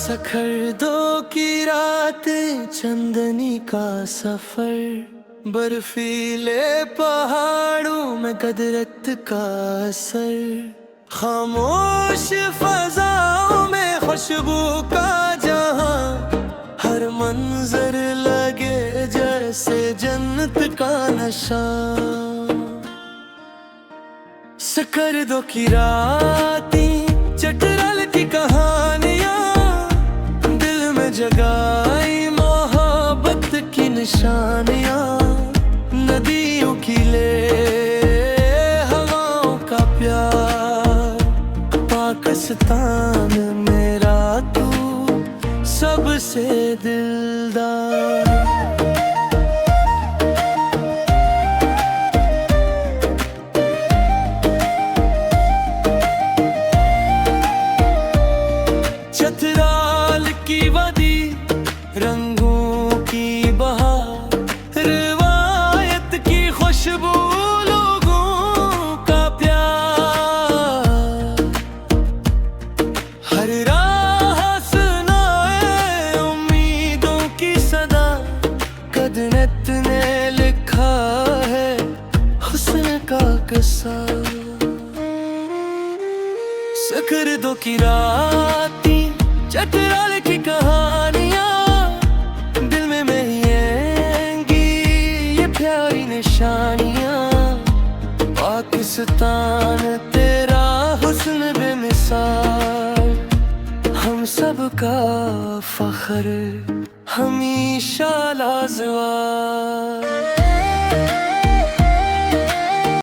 सखर दो की रात चंदनी का सफर, बर्फीले पहाड़ों में कदरत का असर, खामोश फजाओं में खुशबू का जहां, हर मंजर लगे जैसे जन्नत का नशा। सखर दो की रातें चटरल की कहानियां, जगाई मोहब्बत की निशानियां, नदियों की ले हवाओं का प्यार, पाकिस्तान मेरा तू सबसे दिलदार। चतराल की वादी, रंगों की बहार, रिवायत की खुशबू, लोगों का प्यार, हर राह सुनाए उम्मीदों की सदा, कदरत ने लिखा है हुस्न का किस्सा। सखर दो की रातें चटराल की कहानियां, दिल में महकेंगी ये प्यारी निशानियां, पाकिस्तान तेरा हुस्न बेमिसाल, हम सबका फख्र हमेशा लाजवाब।